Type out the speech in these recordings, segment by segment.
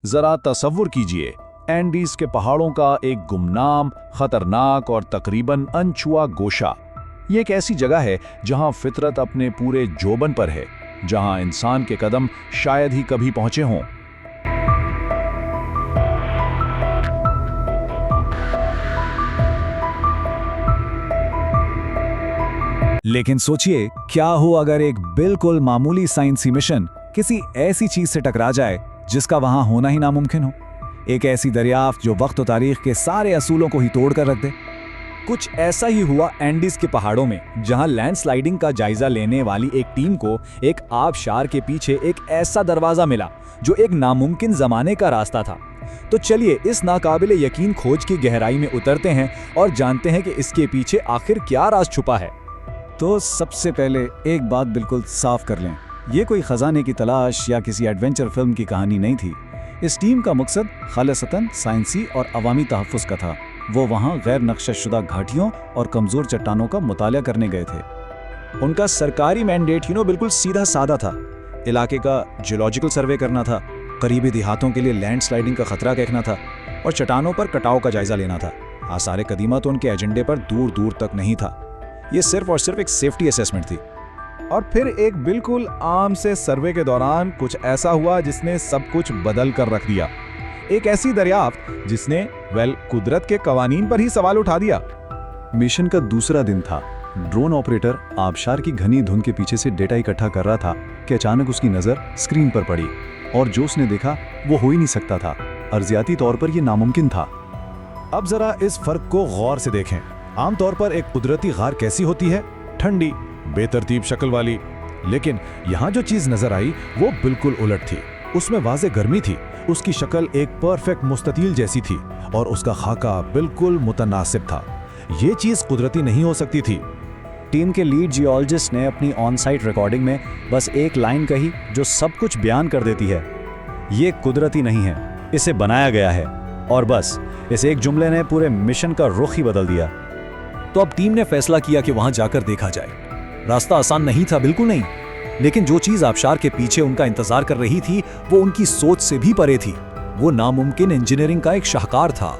जरा तसव्वुर कीजिए, एंडीज के पहाड़ों का एक गुमनाम, खतरनाक और तकरीबन अनछुआ गोशा। ये एक ऐसी जगह है जहां फितरत अपने पूरे जोबन पर है, जहां इंसान के कदम शायद ही कभी पहुंचे हों। लेकिन सोचिए, क्या हो अगर एक बिल्कुल मामूली साइंसी मिशन किसी ऐसी चीज से टकरा जाए जिसका वहां होना ही नामुमकिन हो। एक ऐसी दरियाफ्त जो वक्त और तारीख के सारे असूलों को ही तोड़ कर रख दे। कुछ ऐसा ही हुआ एंडीज के पहाड़ों में, जहां लैंडस्लाइडिंग का जायजा लेने वाली एक टीम को एक आबशार के पीछे एक ऐसा दरवाजा मिला जो एक नामुमकिन जमाने का रास्ता था। तो चलिए इस नाकाबिले यकीन खोज की गहराई में उतरते हैं और जानते हैं कि इसके पीछे आखिर क्या राज छुपा है। तो सबसे पहले एक बात बिल्कुल साफ कर लें, ये कोई खजाने की तलाश या किसी एडवेंचर फिल्म की कहानी नहीं थी। इस टीम का मकसद खालिसतन साइंसी और अवामी तहफ़्फ़ुज़ का था। वो वहाँ गैर नक्शा घाटियों और कमज़ोर चट्टानों का मुताला करने गए थे। उनका सरकारी मैंडेट बिल्कुल सीधा साधा था। इलाके का जियोलॉजिकल सर्वे करना था, करीबी देहातों के लिए लैंडस्लाइडिंग का खतरा देखना था और चट्टानों पर कटाव का जायजा लेना था। आसार कदीमा तो उनके एजेंडे पर दूर दूर तक नहीं था। ये सिर्फ और सिर्फ एक सेफ्टी असेसमेंट थी। और फिर एक बिल्कुल आम से सर्वे के दौरान कुछ ऐसा हुआ जिसने सब कुछ बदल कर रख दिया। एक ऐसी दरियाफ्त जिसने कुदरत के कवानीन पर ही सवाल उठा दिया। मिशन का दूसरा दिन था। ड्रोन ऑपरेटर आबशार की घनी धुंध के पीछे से डेटा इकट्ठा कर रहा था कि अचानक उसकी नजर स्क्रीन पर पड़ी और जो उसने देखा वो हो ही नहीं सकता था। अर्जियाती तौर पर यह नामुमकिन था। अब जरा इस फर्क को गौर से देखें। आमतौर पर एक कुदरती गार कैसी होती है? ठंडी, बेतरतीब शक्ल वाली। लेकिन यहाँ जो चीज नजर आई वो बिल्कुल उलट थी। उसमें वाज़े गर्मी थी, उसकी शक्ल एक परफेक्ट मुस्ततील जैसी थी और उसका खाका बिल्कुल मुतनासिब था। ये चीज कुदरती नहीं हो सकती थी। टीम के लीड जियोलॉजिस्ट ने अपनी ऑन साइट रिकॉर्डिंग में बस एक लाइन कही जो सब कुछ बयान कर देती है। ये कुदरती नहीं है, इसे बनाया गया है। और बस इस एक जुमले ने पूरे मिशन का रुख ही बदल दिया। तो अब टीम ने फैसला किया कि वहां जाकर देखा जाए। रास्ता आसान नहीं था, बिल्कुल नहीं, लेकिन जो चीज आबशार के पीछे उनका इंतजार कर रही थी वो उनकी सोच से भी परे थी। वो नामुमकिन इंजीनियरिंग का एक शाहकार था।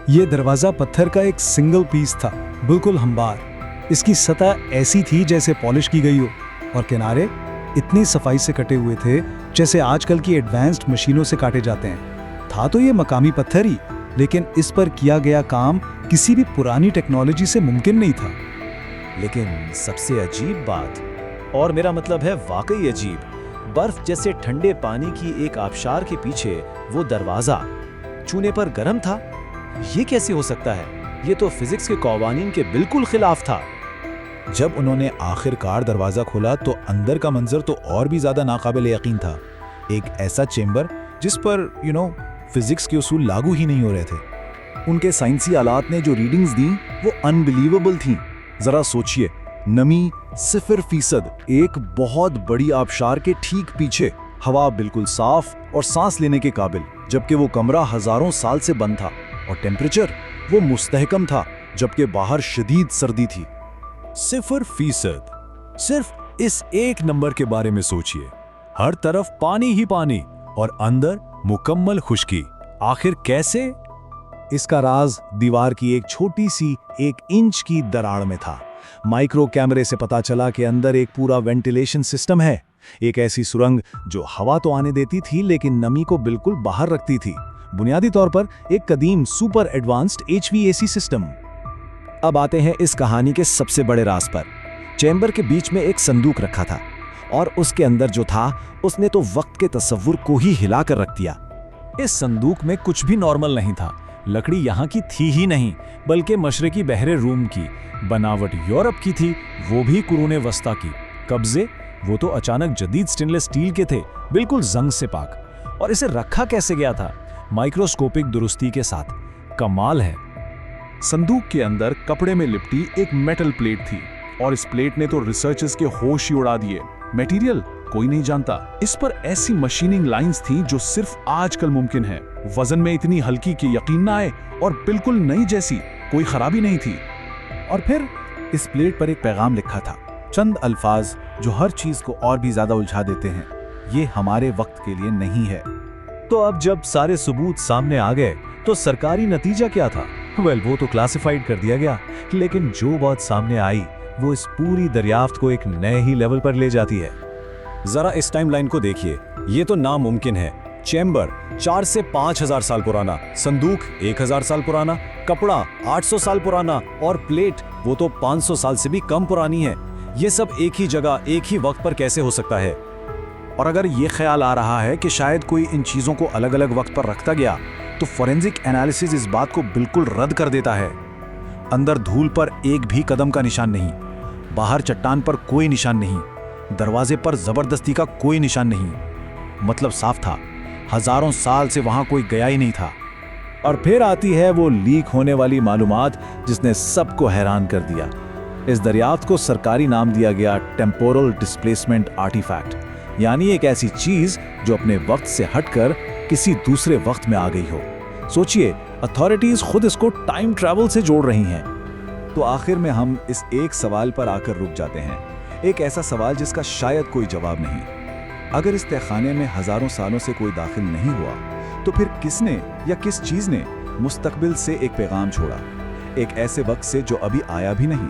ये दरवाजा पत्थर का एक सिंगल पीस था, बिल्कुल हमवार। इसकी सतह ऐसी थी जैसे पॉलिश की गई हो और किनारे इतनी सफाई से कटे हुए थे जैसे आजकल की एडवांस्ड मशीनों से काटे जाते हैं। था तो ये मकामी पत्थर ही, लेकिन इस पर किया गया काम किसी भी पुरानी टेक्नोलॉजी से मुमकिन नहीं था। लेकिन सबसे अजीब बात, और मेरा मतलब है वाकई अजीब, बर्फ जैसे ठंडे पानी की एक आबशार के पीछे वो दरवाजा छूने पर गर्म था। ये कैसे हो सकता है? ये तो फिजिक्स के कवानीन के बिल्कुल खिलाफ था। जब उन्होंने आखिरकार दरवाजा खोला तो अंदर का मंजर तो और भी ज्यादा नाकाबिल यकीन था। एक ऐसा चेंबर जिस पर फिजिक्स के उसूल लागू ही नहीं हो रहे थे। उनके साइंसी आलात ने जो रीडिंग्स दी वो अनबिलीवेबल थी। जरा सोचिए, नमी 0%, एक बहुत बड़ी आबशार के ठीक पीछे, हवा बिल्कुल साफ और सांस लेने के काबिल, जबकि वो कमरा हजारों साल से बंद था। और टेम्परेचर वो मुस्तहकम था, जबकि बाहर शदीद सर्दी थी। 0%। सिर्फ इस एक नंबर के बारे में सोचिए। हर तरफ पानी ही पानी और अंदर मुकम्मल खुश्की। आखिर कैसे? इसका राज दीवार की एक छोटी सी 1 इंच की दरार में था। माइक्रो कैमरे से पता चला कि अंदर एक पूरा वेंटिलेशन सिस्टम है। एक ऐसी सुरंग जो हवा तो आने देती थी लेकिन नमी को बिल्कुल बाहर रखती थी। बुनियादी तौर पर एक कदीम सुपर एडवांस्ड HVAC सिस्टम। अब आते हैं इस कहानी के सबसे बड़े राज पर। चैम्बर के बीच में एक संदूक रखा था और उसके अंदर जो था उसने तो वक्त के तस्वुर को ही हिला कर रख दिया। इस संदूक में कुछ भी नॉर्मल नहीं था। लकड़ी यहाँ की थी ही नहीं, बल्कि मशरकी बहरे रूम की। बनावट यूरोप की थी, वो भी कुरूने वस्ता की। कब्जे वो तो अचानक जदीद स्टेनलेस स्टील के थे, बिल्कुल जंग से पाक। और इसे रखा कैसे गया था? माइक्रोस्कोपिक दुरुस्ती के साथ। कमाल है। संदूक के अंदर कपड़े में लिपटी एक मेटल प्लेट थी और इस प्लेट ने तो रिसर्चर्स के होश ही उड़ा दिए। मटेरियल कोई नहीं जानता। इस पर ऐसी मशीनिंग लाइंस थी जो सिर्फ आजकल मुमकिन है। वजन में इतनी हल्की कि यकीन ना आए और बिल्कुल नई जैसी, कोई खराबी नहीं थी। और फिर इस प्लेट पर एक पैगाम लिखा था, चंद अल्फाज जो हर चीज को और भी ज्यादा उलझा देते हैं। ये हमारे वक्त के लिए नहीं है। तो अब जब सारे सबूत सामने आ गए तो सरकारी नतीजा क्या था? वेल, वो तो क्लासिफाइड कर दिया गया, लेकिन जो बात सामने आई वो इस पूरी दरियाफ्त को एक नए ही लेवल पर ले जाती है। जरा इस टाइमलाइन को देखिए, ये तो नामुमकिन है। चैम्बर 4 से 5,000 साल पुराना, संदूक 1,000 साल पुराना, कपड़ा 800 साल पुराना और प्लेट वो तो 500 साल से भी कम पुरानी है। ये सब एक ही जगह एक ही वक्त पर कैसे हो सकता है? और अगर ये ख्याल आ रहा है कि शायद कोई इन चीज़ों को अलग अलग वक्त पर रखता गया, तो फोरेंसिक एनालिसिस इस बात को बिल्कुल रद्द कर देता है। अंदर धूल पर एक भी कदम का निशान नहीं, बाहर चट्टान पर कोई निशान नहीं, दरवाजे पर जबरदस्ती का कोई निशान नहीं। मतलब साफ था, हजारों साल से वहां कोई गया ही नहीं था। और फिर आती है वो लीक होने वाली मालूमात जिसने सबको हैरान कर दिया। इस दरियाफ्त को सरकारी नाम दिया गया टेम्पोरल डिस्प्लेसमेंट आर्टिफैक्ट, यानी एक ऐसी चीज जो अपने वक्त से हटकर किसी दूसरे वक्त में आ गई हो। सोचिए, अथॉरिटीज खुद इसको टाइम ट्रैवल से जोड़ रही हैं। तो आखिर में हम इस एक सवाल पर आकर रुक जाते हैं, एक ऐसा सवाल जिसका शायद कोई जवाब नहीं। अगर इस तहखाने में हजारों सालों से कोई दाखिल नहीं हुआ, तो फिर किसने या किस चीज ने मुस्तकबिल से एक पैगाम छोड़ा, एक ऐसे वक्त से जो अभी आया भी नहीं?